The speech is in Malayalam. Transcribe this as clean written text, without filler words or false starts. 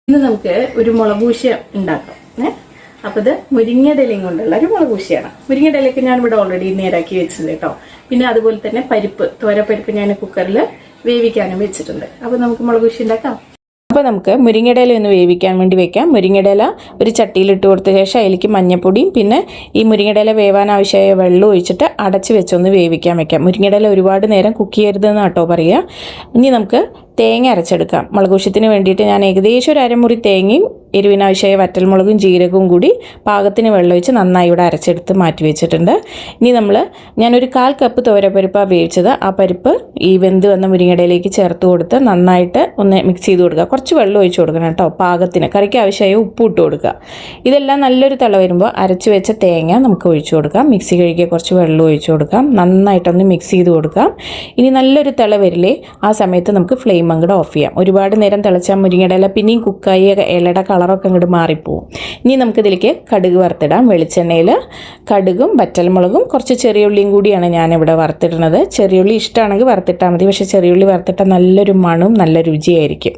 ഇന്ന് നമുക്ക് ഒരു മുളകൂശ ഉണ്ടാക്കാം. അപ്പോൾ ഇത് മുരിങ്ങയുടെ ഇലയും കൊണ്ടുള്ള ഒരു മുളകൂശയാണ്. മുരിങ്ങയുടെ ഇലയ്ക്ക് ഞാനിവിടെ ഓൾറെഡി നേരാക്കി വെച്ചത് കേട്ടോ. പിന്നെ അതുപോലെ തന്നെ പരിപ്പ്, തോരപ്പരിപ്പ് ഞാൻ കുക്കറിൽ വേവിക്കാനും വെച്ചിട്ടുണ്ട്. അപ്പോൾ നമുക്ക് മുളകൂശ ഉണ്ടാക്കാം. അപ്പോൾ നമുക്ക് മുരിങ്ങയുടെ ഇല ഒന്ന് വേവിക്കാൻ വേണ്ടി വെക്കാം. മുരിങ്ങയുടെ ഇല ഒരു ചട്ടിയിലിട്ട് കൊടുത്ത ശേഷം അതിലേക്ക് മഞ്ഞപ്പൊടിയും പിന്നെ ഈ മുരിങ്ങയുടെ ഇല വേവാൻ ആവശ്യമായ വെള്ളം ഒഴിച്ചിട്ട് അടച്ച് വെച്ചൊന്ന് വേവിക്കാൻ വെക്കാം. മുരിങ്ങയുടെ ഇല ഒരുപാട് നേരം കുക്ക് ചെയ്യരുതെന്ന് കേട്ടോ പറയുക. ഇനി നമുക്ക് തേങ്ങ അരച്ചെടുക്കാം. മുളകൂശത്തിന് വേണ്ടിയിട്ട് ഞാൻ ഏകദേശം ഒരു അരമുറി തേങ്ങയും എരിവിനാവശ്യമായ വറ്റൽമുളകും ജീരകവും കൂടി പാകത്തിന് വെള്ളമൊഴിച്ച് നന്നായി ഇവിടെ അരച്ചെടുത്ത് മാറ്റി വെച്ചിട്ടുണ്ട്. ഇനി ഞാനൊരു 1/4 കപ്പ് തോരപ്പരിപ്പാണ് വേവിച്ചത്. ആ പരിപ്പ് ഈ വെന്ത് വന്ന മുരിങ്ങയിലേക്ക് ചേർത്ത് കൊടുത്ത് നന്നായിട്ട് ഒന്ന് മിക്സ് ചെയ്ത് കൊടുക്കുക. കുറച്ച് വെള്ളം ഒഴിച്ച് കൊടുക്കണം കേട്ടോ, പാകത്തിന്. കറിക്ക് ആവശ്യമായ ഉപ്പ് ഇട്ട് കൊടുക്കുക. ഇതെല്ലാം നല്ലൊരു തിള വരുമ്പോൾ അരച്ച് വെച്ച തേങ്ങ നമുക്ക് ഒഴിച്ചു കൊടുക്കാം. മിക്സി കഴുകിയ കുറച്ച് വെള്ളം ഒഴിച്ച് കൊടുക്കാം. നന്നായിട്ടൊന്ന് മിക്സ് ചെയ്ത് കൊടുക്കാം. ഇനി നല്ലൊരു തിള വരില്ലേ, ആ സമയത്ത് നമുക്ക് ഫ്ലെയിം അങ്ങോട്ട് ഓഫ് ചെയ്യാം. ഒരുപാട് നേരം തിളച്ചാൽ മുരിങ്ങയുടെ ഇല പിന്നെയും കുക്കായി ഇലയുടെ കളറൊക്കെ അങ്ങോട്ട് മാറിപ്പോവും. ഇനി നമുക്കിതിലേക്ക് കടുക് വറുത്തിടാം. വെളിച്ചെണ്ണയിൽ കടുകും വറ്റൽമുളകും കുറച്ച് ചെറിയ ഉള്ളിയും കൂടിയാണ് ഞാനിവിടെ വറുത്തിടുന്നത്. ചെറിയുള്ളി ഇഷ്ടമാണെങ്കിൽ വറുത്തിട്ടാൽ മതി, പക്ഷേ ചെറിയുള്ളി വറുത്തിട്ടാൽ നല്ലൊരു മണവും നല്ല രുചിയായിരിക്കും.